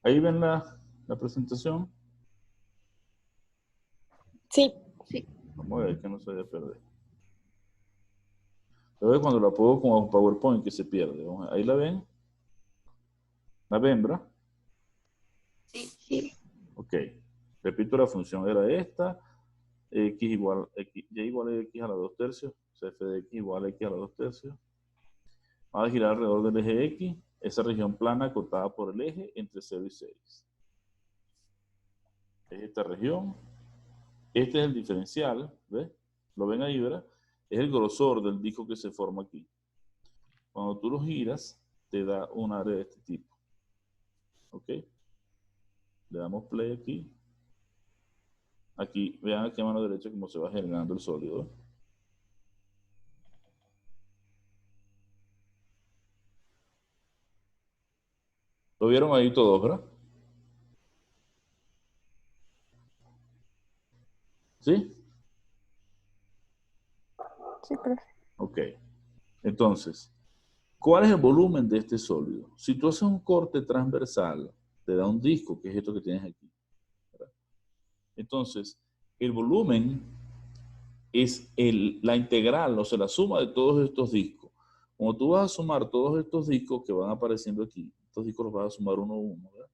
Ahí ven la presentación. Sí. Vamos a ver que no se vaya a perder. Luego cuando la pongo como PowerPoint que se pierde. Ahí la ven. La ven, ¿verdad? Sí. Ok. Repito, la función era esta. X igual, X, Y igual a X a la 2 tercios. CF de X igual a X a la 2 tercios. Va a girar alrededor del eje X. Esa región plana acotada por el eje entre 0 y 6. Es esta región. Este es el diferencial, ¿ves? Lo ven ahí, ¿verdad? Es el grosor del disco que se forma aquí. Cuando tú lo giras, te da un área de este tipo. ¿Ok? Le damos play aquí. Aquí, vean aquí a mano derecha cómo se va generando el sólido. ¿Lo vieron ahí todos, verdad? ¿Sí? Sí, profe. Ok. Entonces, ¿cuál es el volumen de este sólido? Si tú haces un corte transversal, te da un disco, que es esto que tienes aquí, ¿verdad? Entonces, el volumen es la integral, o sea, la suma de todos estos discos. Cuando tú vas a sumar todos estos discos que van apareciendo aquí, estos discos los vas a sumar uno a uno, ¿verdad?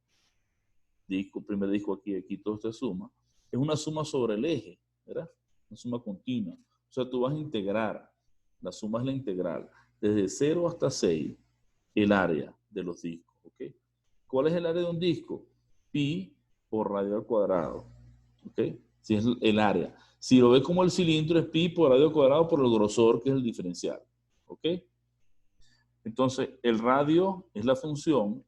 Disco, primer disco aquí, aquí, todo se suma. Es una suma sobre el eje, ¿verdad? Una suma continua. O sea, tú vas a integrar, la suma es la integral, desde 0 hasta 6, el área de los discos, ¿ok? ¿Cuál es el área de un disco? Pi por radio al cuadrado, ¿ok? Si es el área. Si lo ves como el cilindro, es pi por radio al cuadrado por el grosor, que es el diferencial, ¿ok? Entonces, el radio es la función.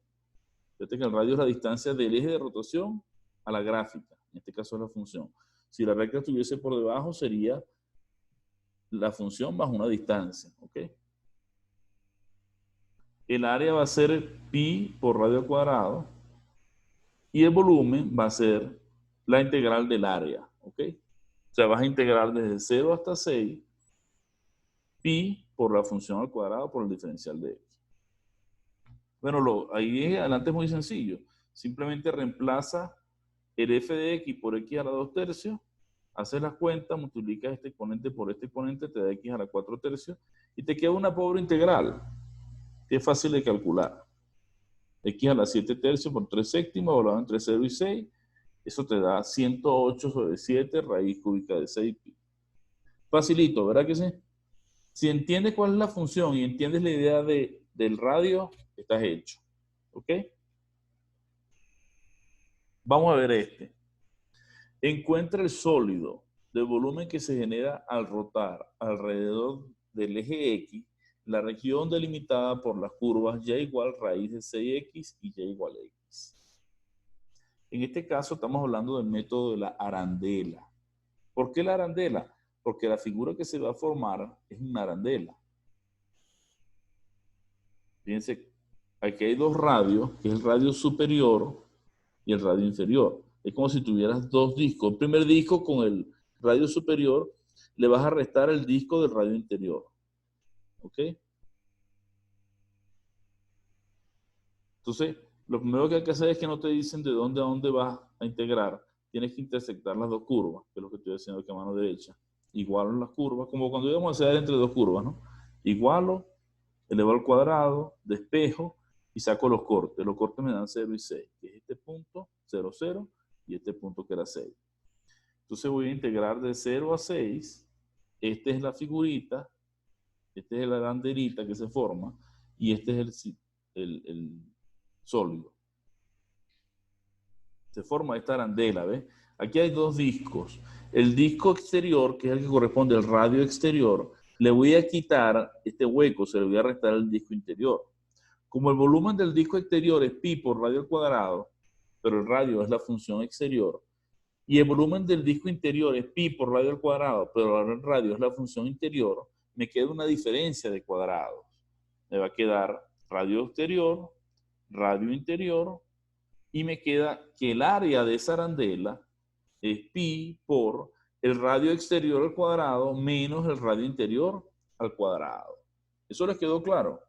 Fíjate que el radio es la distancia del eje de rotación a la gráfica. En este caso es la función. Si la recta estuviese por debajo, sería la función más una distancia, ¿ok? El área va a ser pi por radio al cuadrado y el volumen va a ser la integral del área, ¿ok? O sea, vas a integrar desde 0 hasta 6 pi por la función al cuadrado por el diferencial de x. Bueno, ahí adelante es muy sencillo. Simplemente reemplaza el f de x por x a la 2 tercios, haces las cuentas, multiplicas este exponente por este exponente, te da x a la 4 tercios, y te queda una pobre integral, que es fácil de calcular. X a la 7 tercios por 3 séptimos, evaluado entre 0 y 6, eso te da 108 sobre 7 raíz cúbica de 6 pi. Facilito, ¿verdad que sí? Si entiendes cuál es la función y entiendes la idea del radio, estás hecho. ¿Ok? Vamos a ver este. Encuentra el sólido de volumen que se genera al rotar alrededor del eje X, la región delimitada por las curvas y igual raíz de 6x y y igual a x. En este caso estamos hablando del método de la arandela. ¿Por qué la arandela? Porque la figura que se va a formar es una arandela. Fíjense, aquí hay dos radios, que es el radio superior y el radio inferior. Es como si tuvieras dos discos. El primer disco con el radio superior le vas a restar el disco del radio interior. ¿Ok? Entonces, lo primero que hay que hacer es que no te dicen de dónde a dónde vas a integrar. Tienes que intersectar las dos curvas, que es lo que estoy haciendo aquí a mano derecha. Igualo las curvas, como cuando íbamos a hacer entre dos curvas, ¿no? Igualo, elevo al cuadrado, despejo y saco los cortes. Los cortes me dan 0 y 6, que es este punto, 0, 0, y este punto que era 6. Entonces voy a integrar de 0 a 6. Esta es la figurita, esta es la banderita que se forma, y este es el sólido. Se forma esta arandela, ¿ves? Aquí hay dos discos. El disco exterior, que es el que corresponde al radio exterior, le voy a quitar este hueco, se le voy a restar el disco interior. Como el volumen del disco exterior es pi por radio al cuadrado, pero el radio es la función exterior, y el volumen del disco interior es pi por radio al cuadrado, pero el radio es la función interior, me queda una diferencia de cuadrados. Me va a quedar radio exterior, radio interior, y me queda que el área de esa arandela es pi por el radio exterior al cuadrado menos el radio interior al cuadrado. ¿Eso les quedó claro?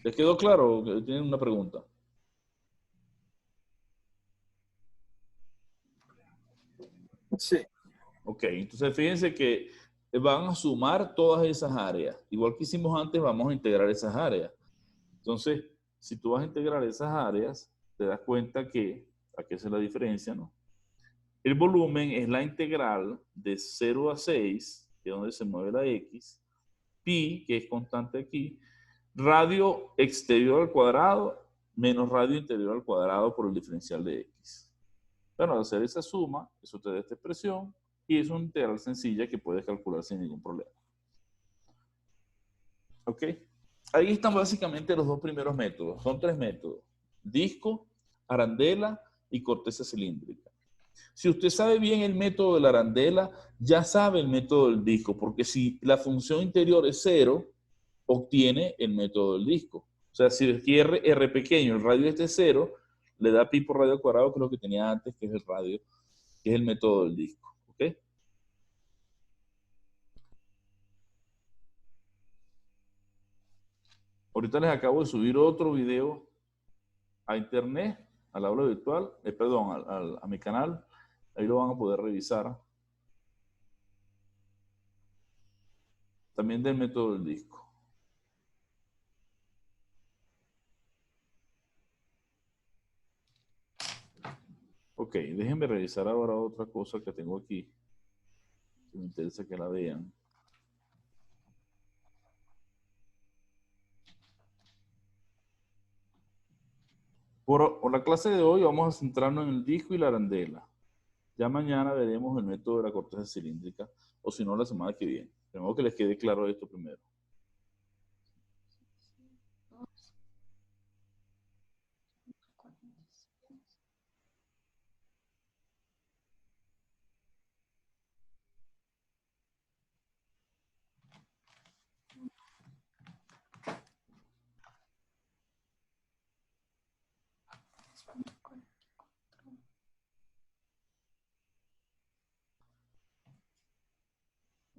¿Les quedó claro? ¿Tienen una pregunta? Sí. Ok, entonces fíjense que van a sumar todas esas áreas. Igual que hicimos antes, vamos a integrar esas áreas. Entonces, si tú vas a integrar esas áreas, te das cuenta que, aquí es la diferencia, ¿no? El volumen es la integral de 0 a 6, que es donde se mueve la X, pi, que es constante aquí, radio exterior al cuadrado menos radio interior al cuadrado por el diferencial de X. Bueno, al hacer esa suma, eso te da esta expresión y es una integral sencilla que puedes calcular sin ningún problema. ¿Ok? Ahí están básicamente los dos primeros métodos. Son tres métodos. Disco, arandela y corteza cilíndrica. Si usted sabe bien el método de la arandela, ya sabe el método del disco, porque si la función interior es 0, obtiene el método del disco. O sea, si aquí R pequeño, el radio este es 0, le da pi por radio al cuadrado, que es lo que tenía antes, que es el radio, que es el método del disco. ¿Ok? Ahorita les acabo de subir otro video a internet, al aula virtual, perdón, a mi canal. Ahí lo van a poder revisar. También del método del disco. Ok, déjenme revisar ahora otra cosa que tengo aquí. Que me interesa que la vean. Por la clase de hoy vamos a centrarnos en el disco y la arandela. Ya mañana veremos el método de la corteza cilíndrica, o si no, la semana que viene. Tengo que les quede claro esto primero.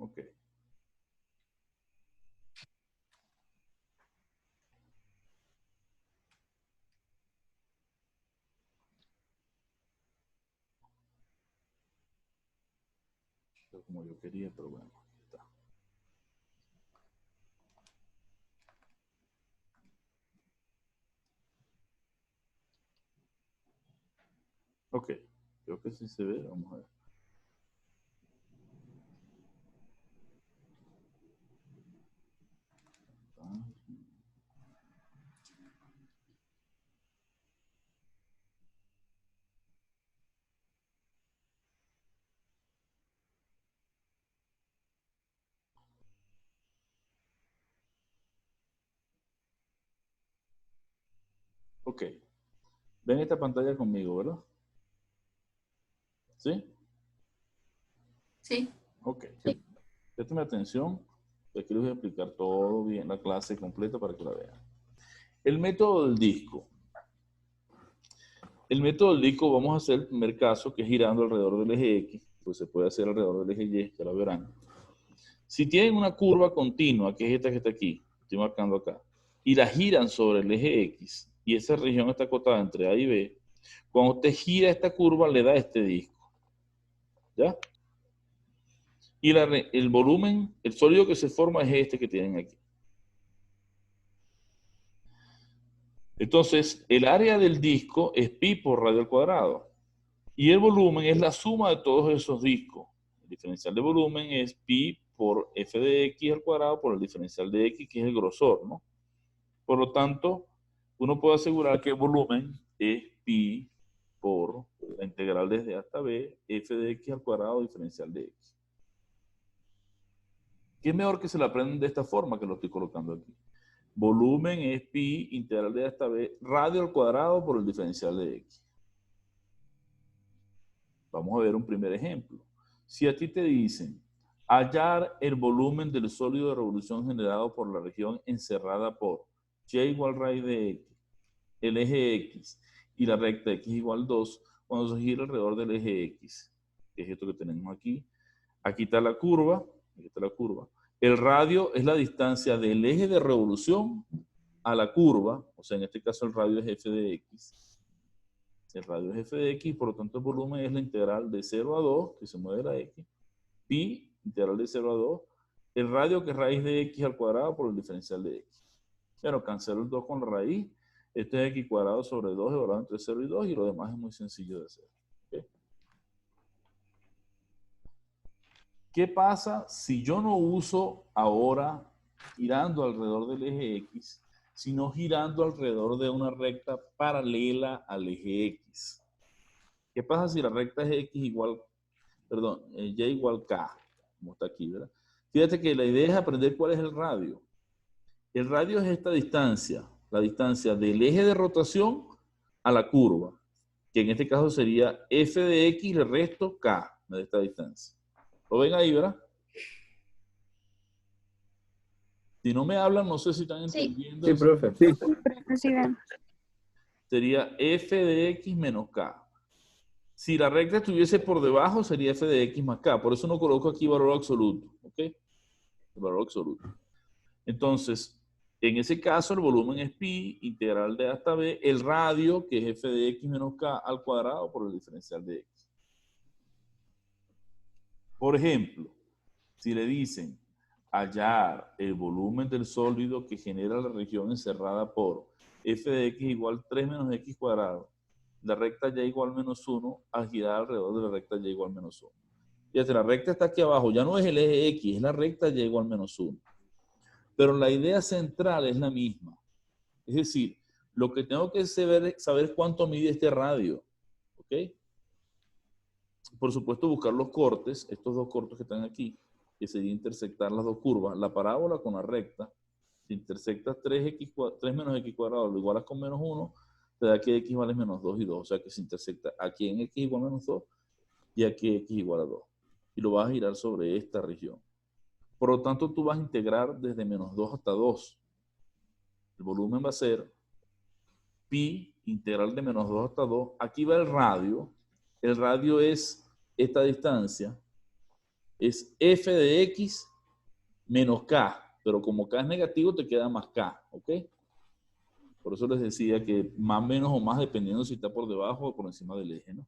Ok. Como yo quería, pero bueno, aquí está. Ok, creo que sí se ve, vamos a ver. Ok, ven esta pantalla conmigo, ¿verdad? ¿Sí? Sí. Ok. Présteme atención, aquí les voy a explicar todo bien, la clase completa para que la vean. El método del disco. El método del disco vamos a hacer el primer caso, que es girando alrededor del eje X, pues se puede hacer alrededor del eje Y, ya lo verán. Si tienen una curva continua, que es esta que está aquí, estoy marcando acá, y la giran sobre el eje X, y esa región está acotada entre A y B, cuando usted gira esta curva le da este disco. ¿Ya? Y el volumen, el sólido que se forma es este que tienen aquí. Entonces, el área del disco es pi por radio al cuadrado. Y el volumen es la suma de todos esos discos. El diferencial de volumen es pi por f de x al cuadrado por el diferencial de x, que es el grosor, ¿no? Por lo tanto, uno puede asegurar que el volumen es pi por la integral desde A hasta B, f de x al cuadrado diferencial de x. ¿Qué es mejor que se lo aprendan de esta forma que lo estoy colocando aquí? Volumen es pi integral de A hasta B, radio al cuadrado por el diferencial de x. Vamos a ver un primer ejemplo. Si a ti te dicen hallar el volumen del sólido de revolución generado por la región encerrada por y igual raíz de x, el eje x y la recta x igual 2, cuando se gira alrededor del eje x, que es esto que tenemos aquí. Aquí está la curva, aquí está la curva. El radio es la distancia del eje de revolución a la curva, o sea, en este caso el radio es f de x. El radio es f de x, por lo tanto el volumen es la integral de 0 a 2, que se mueve la x, pi, integral de 0 a 2, el radio que es raíz de x al cuadrado por el diferencial de x. Bueno, cancelo el 2 con la raíz. Esto es x cuadrado sobre 2 evaluado entre 0 y 2 y lo demás es muy sencillo de hacer. ¿Okay? ¿Qué pasa si yo no uso ahora girando alrededor del eje x, sino girando alrededor de una recta paralela al eje x? ¿Qué pasa si la recta es x igual, perdón, y igual k, como está aquí, ¿verdad? Fíjate que la idea es aprender cuál es el radio. El radio es esta distancia, la distancia del eje de rotación a la curva, que en este caso sería f de x le resto k de esta distancia. ¿Lo ven ahí, verdad? Si no me hablan, no sé si están entendiendo. Sí, profe. Sí. Sería f de x menos k. Si la recta estuviese por debajo, sería f de x más k. Por eso no coloco aquí valor absoluto. ¿Ok? El valor absoluto. Entonces, en ese caso, el volumen es pi, integral de a hasta b, el radio, que es f de x menos k al cuadrado por el diferencial de x. Por ejemplo, si le dicen hallar el volumen del sólido que genera la región encerrada por f de x igual 3 menos x cuadrado, la recta y igual menos 1 al girar alrededor de la recta y igual menos 1. Fíjate, la recta está aquí abajo, ya no es el eje x, es la recta y igual menos 1. Pero la idea central es la misma. Es decir, lo que tengo que saber es cuánto mide este radio. ¿Ok? Por supuesto, buscar los cortes, estos dos cortes que están aquí, que sería intersectar las dos curvas, la parábola con la recta. Si intersectas 3 menos x cuadrado lo igualas con menos 1, te da que x vale menos 2 y 2. O sea que se intersecta aquí en x igual a menos 2 y aquí x igual a 2. Y lo vas a girar sobre esta región. Por lo tanto, tú vas a integrar desde menos 2 hasta 2. El volumen va a ser pi integral de menos 2 hasta 2. Aquí va el radio. El radio es esta distancia. Es f de x menos k. Pero como k es negativo, te queda más k. ¿Ok? Por eso les decía que más, menos o más, dependiendo si está por debajo o por encima del eje, ¿no?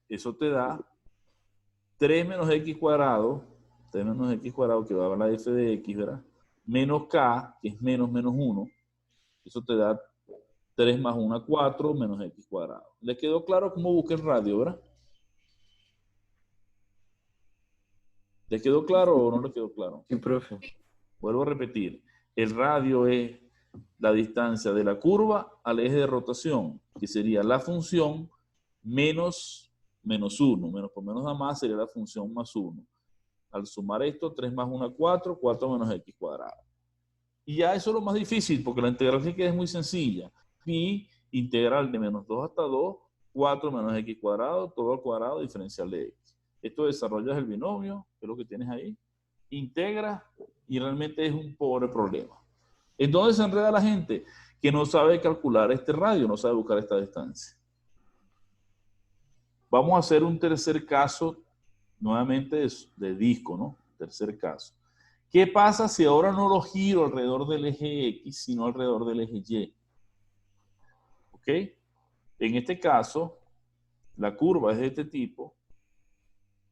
Eso te da 3 menos x cuadrado. 3 menos x cuadrado, que va a la f de x, ¿verdad? Menos k, que es menos 1. Eso te da 3 más 1, 4, menos x cuadrado. ¿Le quedó claro cómo busqué el radio, verdad? ¿Le quedó claro o no le quedó claro? Sí, profe. Vuelvo a repetir. El radio es la distancia de la curva al eje de rotación, que sería la función menos 1. Menos por menos nada más sería la función más 1. Al sumar esto, 3 más 1, 4, 4 menos x cuadrado. Y ya eso es lo más difícil, porque la integral que queda es muy sencilla. Pi integral de menos 2 hasta 2, 4 menos x cuadrado, todo al cuadrado, diferencial de x. Esto desarrollas el binomio, que es lo que tienes ahí, integras y realmente es un pobre problema. Entonces se enreda la gente que no sabe calcular este radio, no sabe buscar esta distancia. Vamos a hacer un tercer caso, nuevamente de disco, ¿no? Tercer caso. ¿Qué pasa si ahora no lo giro alrededor del eje X, sino alrededor del eje Y? ¿Ok? En este caso, la curva es de este tipo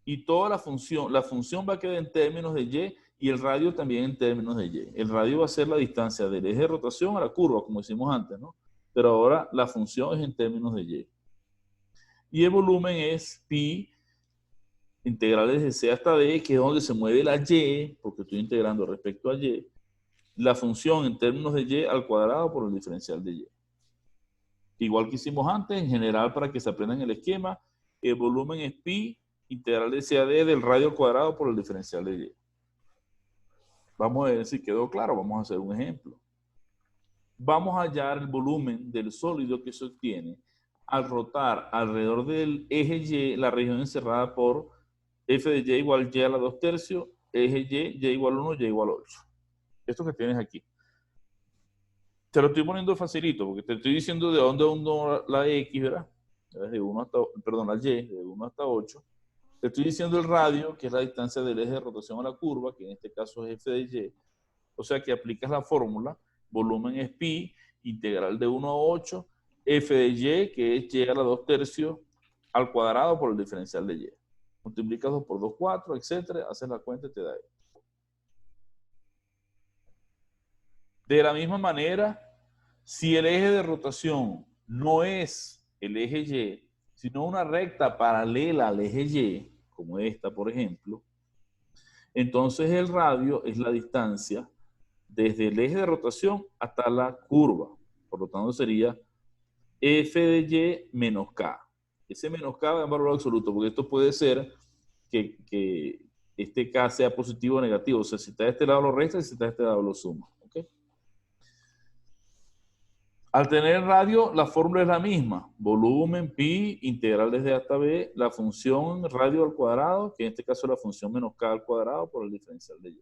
y toda la función va a quedar en términos de Y y el radio también en términos de Y. El radio va a ser la distancia del eje de rotación a la curva, como hicimos antes, ¿no? Pero ahora la función es en términos de Y. Y el volumen es pi integrales de C hasta D, que es donde se mueve la Y, porque estoy integrando respecto a Y, la función en términos de Y al cuadrado por el diferencial de Y. Igual que hicimos antes, en general, para que se aprendan el esquema, el volumen es pi integral de C a D del radio al cuadrado por el diferencial de Y. Vamos a ver si quedó claro, vamos a hacer un ejemplo. Vamos a hallar el volumen del sólido que se obtiene al rotar alrededor del eje Y la región encerrada por f de y igual y a la 2/3, eje y igual 1, y igual 8. Esto que tienes aquí. Te lo estoy poniendo facilito, porque te estoy diciendo de dónde uno la x, ¿verdad? De 1 hasta, perdón, la y, de 1 hasta 8. Te estoy diciendo el radio, que es la distancia del eje de rotación a la curva, que en este caso es f de y. O sea que aplicas la fórmula, volumen es pi, integral de 1 a 8, f de y, que es y a la 2/3 al cuadrado por el diferencial de y. Multiplicas 2 por 2, 4, etcétera, haces la cuenta y te da esto. De la misma manera, si el eje de rotación no es el eje Y, sino una recta paralela al eje Y, como esta, por ejemplo, entonces el radio es la distancia desde el eje de rotación hasta la curva. Por lo tanto, sería f de y menos k. Ese menos k va en valor absoluto, porque esto puede ser que este k sea positivo o negativo. O sea, si está de este lado lo resta y si está de este lado lo suma. ¿Okay? Al tener radio, la fórmula es la misma. Volumen, pi, integral desde A hasta B, la función radio al cuadrado, que en este caso es la función menos k al cuadrado por el diferencial de y.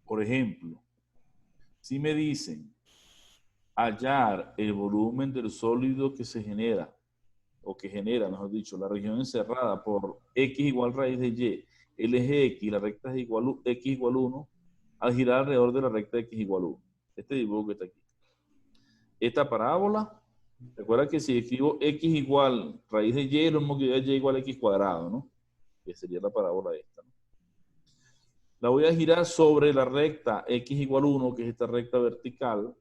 Por ejemplo, si me dicen hallar el volumen del sólido que se genera, o que genera, mejor dicho, la región encerrada por x igual raíz de y, el eje x, la recta es igual, x igual 1, al girar alrededor de la recta x igual 1. Este dibujo que está aquí. Esta parábola, recuerda que si escribo x igual raíz de y, es lo mismo que y igual a x cuadrado, ¿no? Que sería la parábola esta, ¿no? La voy a girar sobre la recta x igual 1, que es esta recta vertical.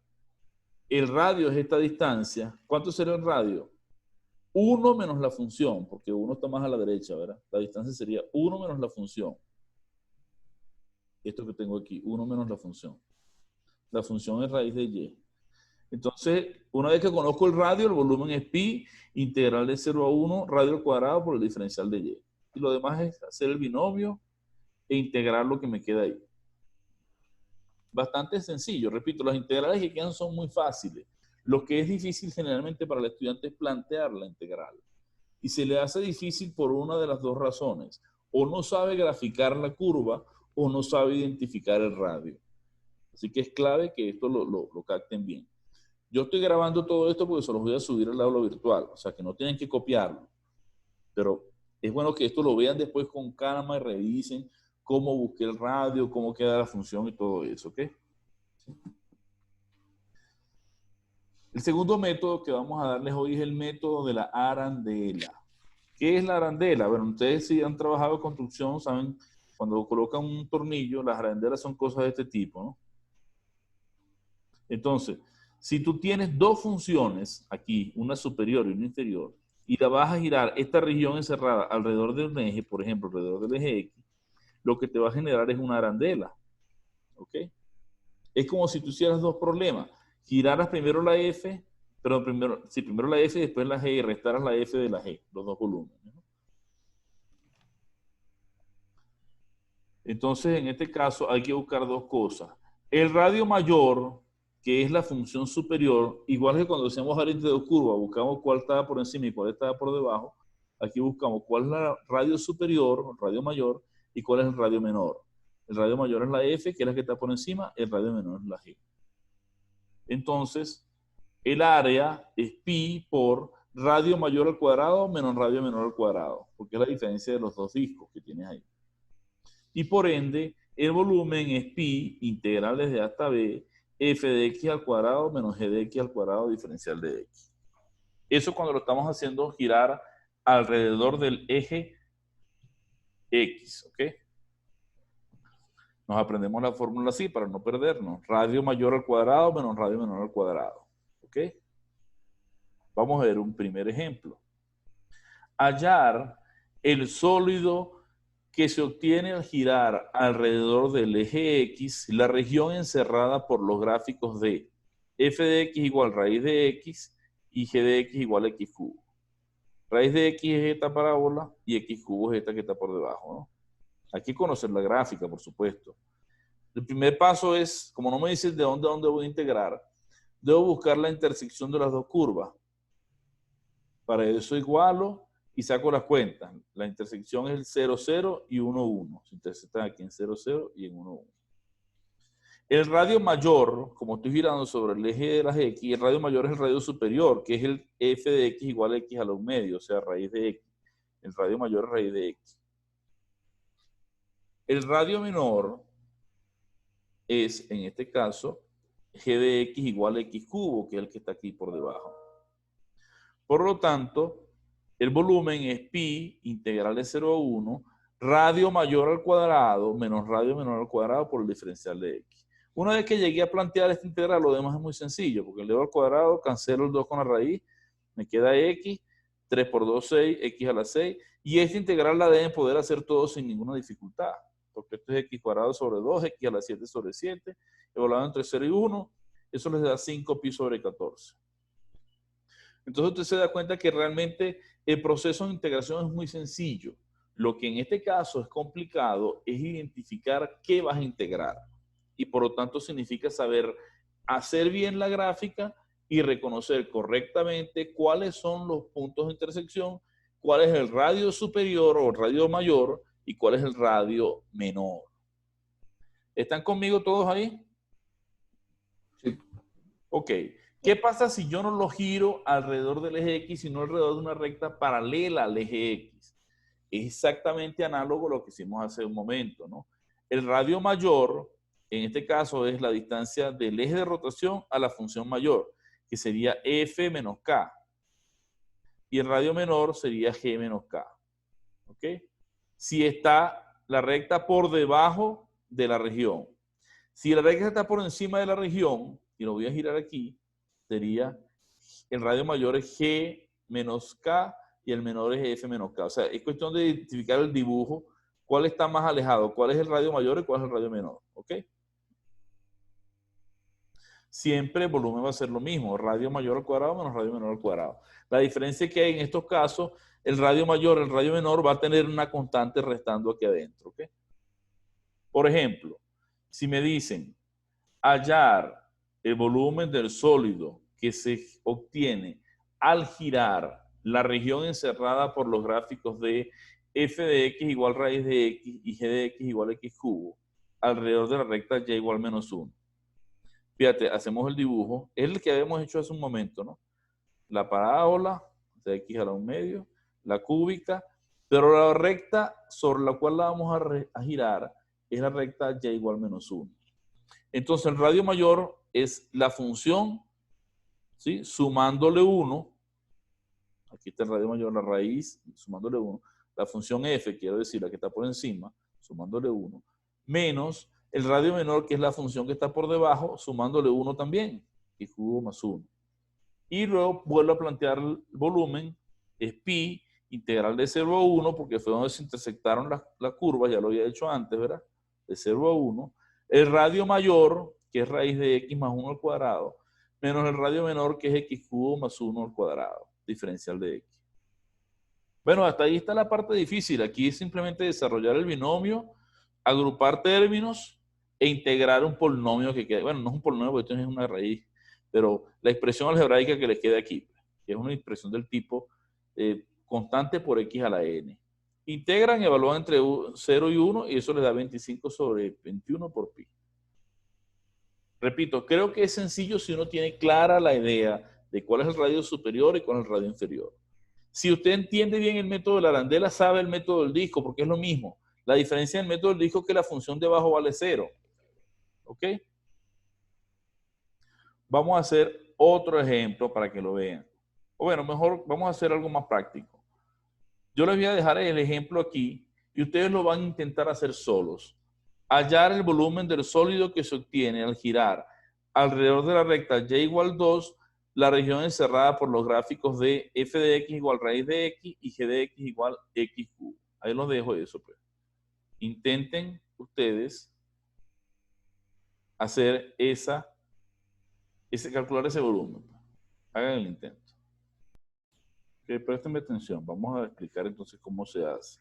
El radio es esta distancia. ¿Cuánto será el radio? 1 menos la función, porque 1 está más a la derecha, ¿verdad? La distancia sería 1 menos la función. Esto que tengo aquí, 1 menos la función. La función es raíz de y. Entonces, una vez que conozco el radio, el volumen es pi, integral de 0 a 1, radio al cuadrado por el diferencial de y. Y lo demás es hacer el binomio e integrar lo que me queda ahí. Bastante sencillo. Repito, las integrales que quedan son muy fáciles. Lo que es difícil generalmente para el estudiante es plantear la integral. Y se le hace difícil por una de las dos razones. O no sabe graficar la curva o no sabe identificar el radio. Así que es clave que esto lo capten bien. Yo estoy grabando todo esto porque se los voy a subir al aula virtual. O sea que no tienen que copiarlo. Pero es bueno que esto lo vean después con calma y revisen cómo busqué el radio, cómo queda la función y todo eso. ¿Ok? El segundo método que vamos a darles hoy es el método de la arandela. ¿Qué es la arandela? Bueno, ustedes si han trabajado en construcción, saben, cuando colocan un tornillo, las arandelas son cosas de este tipo, ¿no? Entonces, si tú tienes dos funciones aquí, una superior y una inferior, y la vas a girar esta región encerrada alrededor de un eje, por ejemplo, alrededor del eje X, lo que te va a generar es una arandela. ¿Ok? Es como si tú hicieras dos problemas. Giraras primero la F, pero primero la F y después la G y restaras la F de la G, los dos volúmenes, ¿no? Entonces, en este caso hay que buscar dos cosas. El radio mayor, que es la función superior, igual que cuando hacemos variantes de curva, buscamos cuál estaba por encima y cuál estaba por debajo. Aquí buscamos cuál es la radio superior, el radio mayor, y cuál es el radio menor. El radio mayor es la F, que es la que está por encima, el radio menor es la G. Entonces, el área es pi por radio mayor al cuadrado menos radio menor al cuadrado, porque es la diferencia de los dos discos que tienes ahí. Y por ende, el volumen es pi, integral desde A hasta B, f de x al cuadrado menos g de x al cuadrado diferencial de x. Eso cuando lo estamos haciendo girar alrededor del eje X, ¿ok? Nos aprendemos la fórmula así para no perdernos. Radio mayor al cuadrado menos radio menor al cuadrado, ¿ok? Vamos a ver un primer ejemplo. Hallar el sólido que se obtiene al girar alrededor del eje X, la región encerrada por los gráficos de f de x igual raíz de x y g de x igual a x cubo. Raíz de x es esta parábola y x cubo es esta que está por debajo, ¿no? Hay que conocer la gráfica, por supuesto. El primer paso es, como no me dices de dónde voy a integrar, debo buscar la intersección de las dos curvas. Para eso igualo y saco las cuentas. La intersección es el 0, 0 y 1, 1. Se intersectan aquí en 0, 0 y en 1, 1. El radio mayor, como estoy girando sobre el eje de las X, el radio mayor es el radio superior, que es el f de x igual a x a los medios, o sea, raíz de x. El radio mayor es raíz de x. El radio menor es, en este caso, g de x igual a x cubo, que es el que está aquí por debajo. Por lo tanto, el volumen es pi integral de 0 a 1, radio mayor al cuadrado menos radio menor al cuadrado por el diferencial de x. Una vez que llegué a plantear esta integral, lo demás es muy sencillo, porque el 2 al cuadrado, cancelo el 2 con la raíz, me queda x, 3 por 2, 6, x a la 6, y esta integral la deben poder hacer todos sin ninguna dificultad, porque esto es x cuadrado sobre 2, x a la 7 sobre 7, evaluado entre 0 y 1, eso les da 5 pi sobre 14. Entonces usted se da cuenta que realmente el proceso de integración es muy sencillo. Lo que en este caso es complicado es identificar qué vas a integrar. Y por lo tanto significa saber hacer bien la gráfica y reconocer correctamente cuáles son los puntos de intersección, cuál es el radio superior o radio mayor y cuál es el radio menor. ¿Están conmigo todos ahí? Sí. Ok. ¿Qué pasa si yo no lo giro alrededor del eje X, sino alrededor de una recta paralela al eje X? Es exactamente análogo a lo que hicimos hace un momento, ¿no? El radio mayor, en este caso, es la distancia del eje de rotación a la función mayor, que sería F menos K. Y el radio menor sería G menos K. ¿Ok? Si está la recta por debajo de la región. Si la recta está por encima de la región, y lo voy a girar aquí, sería el radio mayor es G menos K y el menor es F menos K. O sea, es cuestión de identificar el dibujo, cuál está más alejado, cuál es el radio mayor y cuál es el radio menor. ¿Ok? Siempre el volumen va a ser lo mismo, radio mayor al cuadrado menos radio menor al cuadrado. La diferencia es que en estos casos, el radio mayor, el radio menor va a tener una constante restando aquí adentro. ¿Ok? Por ejemplo, si me dicen hallar el volumen del sólido que se obtiene al girar la región encerrada por los gráficos de f de x igual raíz de x y g de x igual a x cubo alrededor de la recta y igual menos 1. Fíjate, hacemos el dibujo, es el que habíamos hecho hace un momento, ¿no? La parábola de x a la 1 medio, la cúbica, pero la recta sobre la cual la vamos a girar es la recta y igual menos 1. Entonces el radio mayor es la función, ¿sí? Sumándole 1, aquí está el radio mayor, la raíz, sumándole 1, la función f, quiero decir, la que está por encima, sumándole 1, menos el radio menor, que es la función que está por debajo, sumándole 1 también, x cubo más 1. Y luego vuelvo a plantear el volumen, es pi, integral de 0 a 1, porque fue donde se intersectaron las curvas, ya lo había hecho antes, ¿verdad? De 0 a 1. El radio mayor, que es raíz de x más 1 al cuadrado, menos el radio menor, que es x cubo más 1 al cuadrado, diferencial de x. Bueno, hasta ahí está la parte difícil. Aquí es simplemente desarrollar el binomio, agrupar términos e integrar un polinomio que quede. Bueno, no es un polinomio porque esto es una raíz, pero la expresión algebraica que les queda aquí, que es una expresión del tipo constante por x a la n. Integran y evalúan entre 0 y 1 y eso les da 25 sobre 21 por pi. Repito, creo que es sencillo si uno tiene clara la idea de cuál es el radio superior y cuál es el radio inferior. Si usted entiende bien el método de la arandela, sabe el método del disco, porque es lo mismo. La diferencia del método del disco es que la función de abajo vale 0. ¿Ok? Vamos a hacer otro ejemplo para que lo vean. O bueno, mejor vamos a hacer algo más práctico. Yo les voy a dejar el ejemplo aquí y ustedes lo van a intentar hacer solos. Hallar el volumen del sólido que se obtiene al girar alrededor de la recta y igual 2, la región encerrada por los gráficos de f de x igual raíz de x y g de x igual x cubo. Ahí los dejo eso, pues. Intenten ustedes hacer calcular ese volumen. Hagan el intento. Okay, préstenme atención. Vamos a explicar entonces cómo se hace.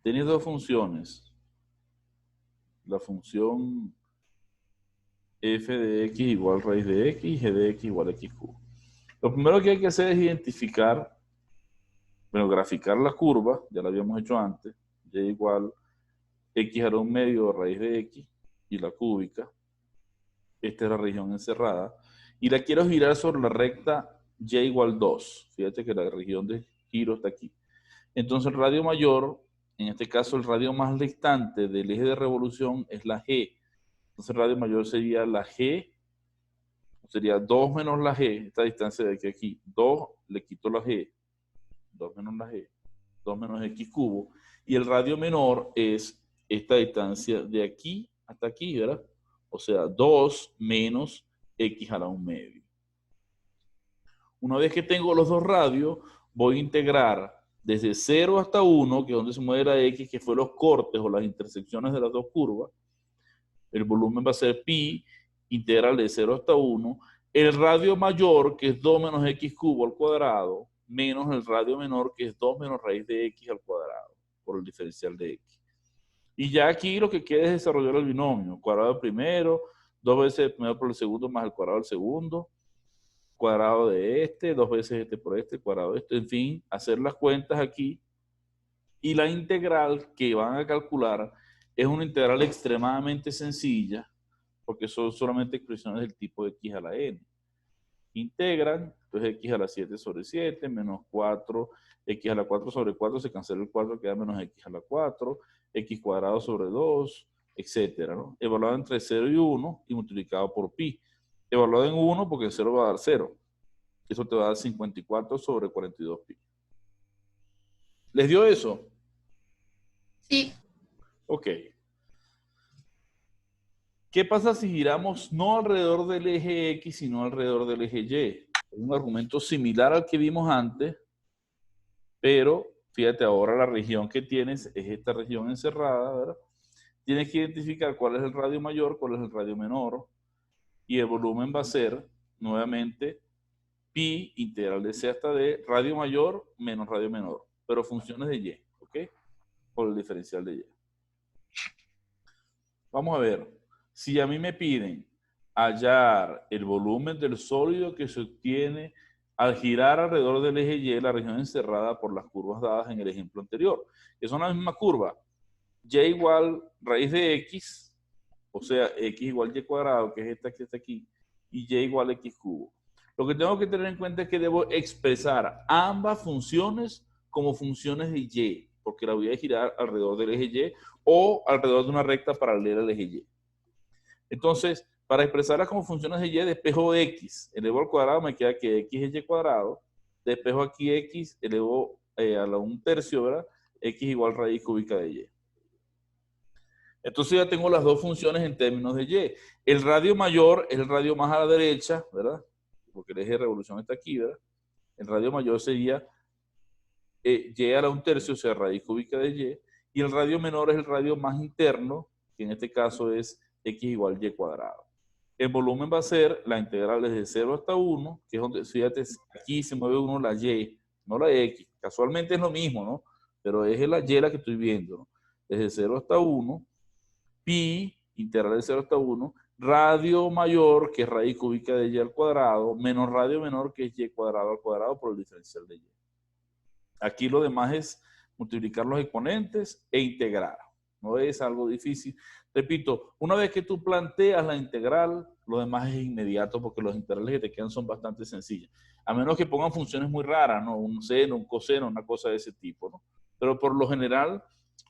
Tienes dos funciones. La función f de x igual raíz de x y g de x igual x cubo. Lo primero que hay que hacer es identificar, bueno, graficar la curva, ya lo habíamos hecho antes, y igual x a la 1 medio raíz de x y la cúbica. Esta es la región encerrada. Y la quiero girar sobre la recta y igual 2. Fíjate que la región de giro está aquí. Entonces el radio mayor, en este caso el radio más distante del eje de revolución es la g. Entonces el radio mayor sería la G, sería 2 menos la G, esta distancia de aquí a aquí. 2 le quito la G, 2 menos la G, 2 menos X cubo. Y el radio menor es esta distancia de aquí hasta aquí, ¿verdad? O sea, 2 menos X a la 1 medio. Una vez que tengo los dos radios, voy a integrar desde 0 hasta 1, que es donde se mueve la X, que fue los cortes o las intersecciones de las dos curvas. El volumen va a ser pi integral de 0 hasta 1. El radio mayor, que es 2 menos X cubo al cuadrado, menos el radio menor, que es 2 menos raíz de X al cuadrado, por el diferencial de X. Y ya aquí lo que queda es desarrollar el binomio. Cuadrado del primero, 2 veces el primero por el segundo más el cuadrado del segundo. Cuadrado de este, 2 veces este por este, cuadrado de este, en fin, hacer las cuentas aquí. Y la integral que van a calcular es una integral extremadamente sencilla, porque son solamente expresiones del tipo x a la n. Integran, entonces x a la 7 sobre 7, menos 4, x a la 4 sobre 4, se cancela el 4, queda menos x a la 4, x cuadrado sobre 2, etcétera, ¿no? Evaluado entre 0 y 1 y multiplicado por pi. Evaluado en 1 porque el 0 va a dar 0. Eso te va a dar 54 sobre 42 pi. ¿Les dio eso? Sí. Ok. ¿Qué pasa si giramos no alrededor del eje X, sino alrededor del eje Y? Es un argumento similar al que vimos antes, pero fíjate, ahora la región que tienes es esta región encerrada, ¿verdad? Tienes que identificar cuál es el radio mayor, cuál es el radio menor, y el volumen va a ser, nuevamente, pi integral de C hasta D, radio mayor menos radio menor, pero funciones de Y, ¿ok? Por el diferencial de Y. Vamos a ver, si a mí me piden hallar el volumen del sólido que se obtiene al girar alrededor del eje Y, la región encerrada por las curvas dadas en el ejemplo anterior, que son la misma curva, Y igual raíz de X, o sea, X igual Y cuadrado, que es esta que está aquí, y Y igual X cubo. Lo que tengo que tener en cuenta es que debo expresar ambas funciones como funciones de Y, porque la voy a girar alrededor del eje Y o alrededor de una recta paralela al eje Y. Entonces, para expresarlas como funciones de Y, despejo X, elevo al cuadrado, me queda que X es Y cuadrado, despejo aquí X, elevo a la 1/3, ¿verdad? X igual raíz cúbica de Y. Entonces ya tengo las dos funciones en términos de Y. El radio mayor es el radio más a la derecha, ¿verdad? Porque el eje de revolución está aquí, ¿verdad? El radio mayor sería Y a la 1/3, o sea, raíz cúbica de Y. Y el radio menor es el radio más interno, que en este caso es X igual Y cuadrado. El volumen va a ser la integral desde 0 hasta 1, que es donde, fíjate, aquí se mueve uno la Y, no la X. Casualmente es lo mismo, ¿no? Pero es la Y la que estoy viendo, ¿no? Desde 0 hasta 1, pi, integral de 0 hasta 1, radio mayor, que es raíz cúbica de Y al cuadrado, menos radio menor, que es Y cuadrado al cuadrado por el diferencial de Y. Aquí lo demás es multiplicar los exponentes e integrar. No es algo difícil. Repito, una vez que tú planteas la integral, lo demás es inmediato porque los integrales que te quedan son bastante sencillas. A menos que pongan funciones muy raras, ¿no? Un seno, un coseno, una cosa de ese tipo, ¿no? Pero por lo general,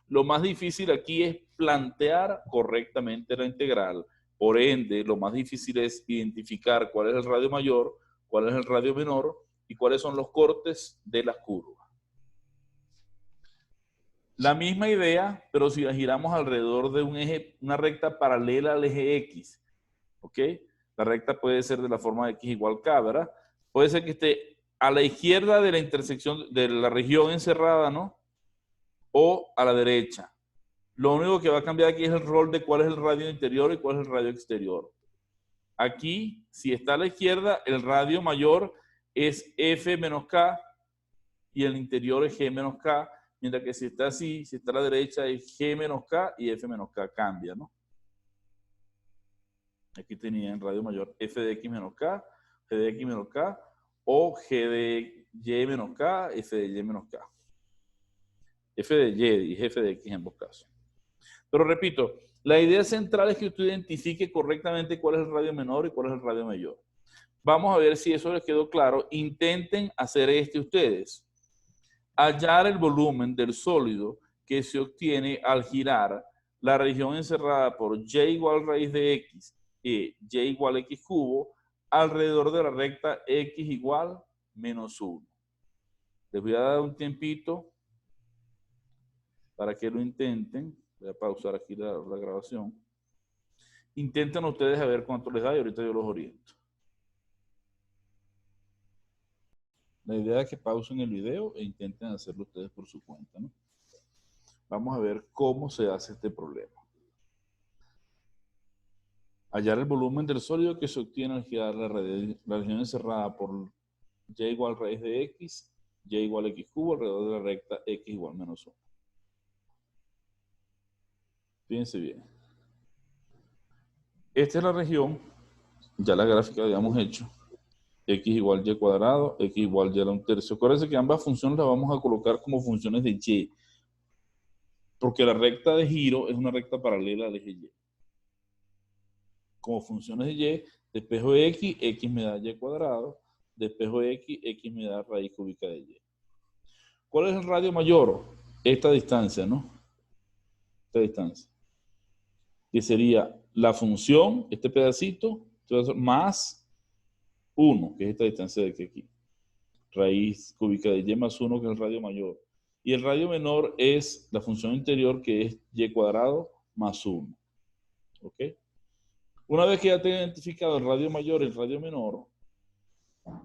lo más difícil aquí es plantear correctamente la integral. Por ende, lo más difícil es identificar cuál es el radio mayor, cuál es el radio menor y cuáles son los cortes de las curvas. La misma idea, pero si la giramos alrededor de un eje, una recta paralela al eje X, ¿ok? La recta puede ser de la forma de X igual K, ¿verdad? Puede ser que esté a la izquierda de la intersección de la región encerrada, ¿no? O a la derecha. Lo único que va a cambiar aquí es el rol de cuál es el radio interior y cuál es el radio exterior. Aquí, si está a la izquierda, el radio mayor es F menos K y el interior es G menos K. Mientras que si está así, si está a la derecha, es G menos K y F menos K cambia, ¿no? Aquí tenía en radio mayor F de X menos K, G de X menos K, o G de Y menos K, F de Y menos K. F de Y y F de X en ambos casos. Pero repito, la idea central es que usted identifique correctamente cuál es el radio menor y cuál es el radio mayor. Vamos a ver si eso les quedó claro. Intenten hacer ustedes. Hallar el volumen del sólido que se obtiene al girar la región encerrada por y igual raíz de x y igual x cubo alrededor de la recta x igual menos 1. Les voy a dar un tiempito para que lo intenten. Voy a pausar aquí la grabación. Intenten ustedes a ver cuánto les da y ahorita yo los oriento. La idea es que pausen el video e intenten hacerlo ustedes por su cuenta, ¿no? Vamos a ver cómo se hace este problema. Hallar el volumen del sólido que se obtiene al girar la región encerrada por y igual raíz de x, y igual x cubo alrededor de la recta x igual menos 1. Fíjense bien. Esta es la región, ya la gráfica habíamos hecho. X igual y cuadrado, x igual y a la 1/3. Acuérdense que ambas funciones las vamos a colocar como funciones de y, porque la recta de giro es una recta paralela al eje y. Como funciones de y, despejo de x me da y cuadrado, despejo de x me da raíz cúbica de y. ¿Cuál es el radio mayor? Esta distancia, ¿no? Esta distancia. Que sería la función, este pedacito, más 1, que es esta distancia de aquí. Raíz cúbica de y más 1, que es el radio mayor. Y el radio menor es la función interior, que es y cuadrado más 1. ¿Ok? Una vez que ya te he identificado el radio mayor y el radio menor,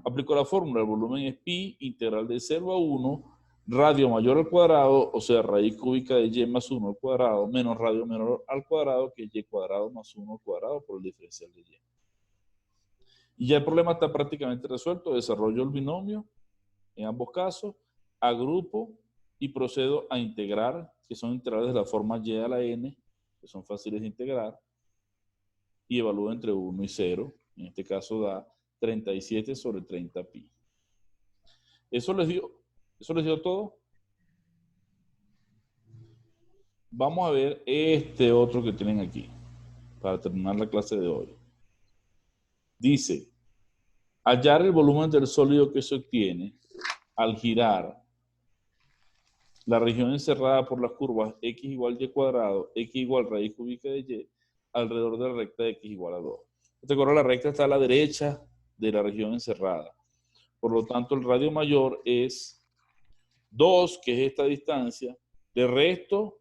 aplico la fórmula. El volumen es pi integral de 0 a 1, radio mayor al cuadrado, o sea, raíz cúbica de y más 1 al cuadrado, menos radio menor al cuadrado, que es y cuadrado más 1 al cuadrado por el diferencial de y. Y ya el problema está prácticamente resuelto. Desarrollo el binomio en ambos casos, agrupo y procedo a integrar, que son integrales de la forma y a la n, que son fáciles de integrar, y evalúo entre 1 y 0. En este caso da 37 sobre 30 pi. ¿Eso les dio todo? Vamos a ver este otro que tienen aquí, para terminar la clase de hoy. Dice, hallar el volumen del sólido que se obtiene al girar la región encerrada por las curvas x igual y cuadrado, x igual raíz cúbica de y, alrededor de la recta x igual a 2. Recuerda, la recta está a la derecha de la región encerrada. Por lo tanto, el radio mayor es 2, que es esta distancia. Le resto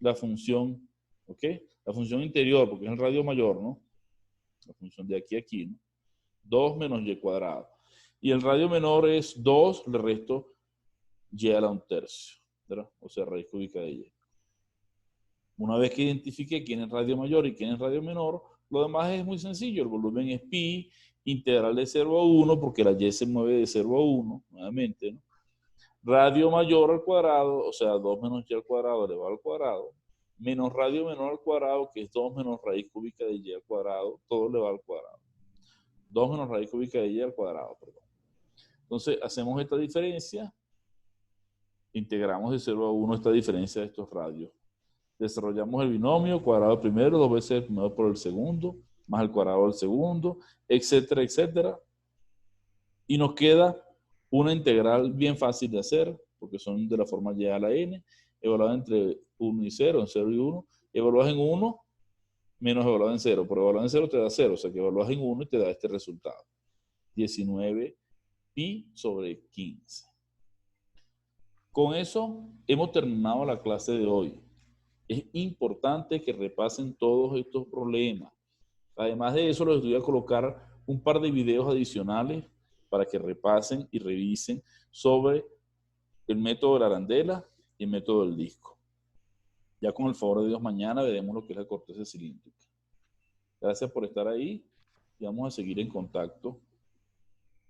la función, ¿ok? La función interior, porque es el radio mayor, ¿no? La función de aquí a aquí, ¿no? 2 menos y cuadrado. Y el radio menor es 2, le resto y a la 1/3, ¿verdad? O sea, raíz cúbica de y. Una vez que identifique quién es radio mayor y quién es radio menor, lo demás es muy sencillo. El volumen es pi integral de 0 a 1, porque la y se mueve de 0 a 1, nuevamente, ¿no? Radio mayor al cuadrado, o sea, 2 menos y al cuadrado elevado al cuadrado, menos radio menor al cuadrado, que es 2 menos raíz cúbica de y al cuadrado, todo elevado al cuadrado. 2 menos raíz cúbica de y al cuadrado, perdón. Entonces, hacemos esta diferencia, integramos de 0 a 1 esta diferencia de estos radios. Desarrollamos el binomio, cuadrado primero, 2 veces el primero por el segundo, más el cuadrado del segundo, etcétera, etcétera. Y nos queda una integral bien fácil de hacer, porque son de la forma y a la n, evaluada entre 1 y 0, en 0 y 1, evaluadas en 1 menos evaluada en 0, pero evaluada en 0 te da 0, o sea que evaluas en 1 y te da este resultado, 19 pi sobre 15. Con eso hemos terminado la clase de hoy. Es importante que repasen todos estos problemas. Además de eso, les voy a colocar un par de videos adicionales para que repasen y revisen sobre el método de la arandela y el método del disco. Ya con el favor de Dios, mañana veremos lo que es la corteza cilíndrica. Gracias por estar ahí y vamos a seguir en contacto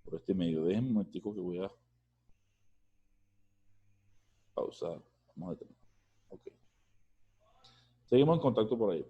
por este medio. Déjenme un momentico que voy a pausar. Vamos a detener. Ok. Seguimos en contacto por ahí.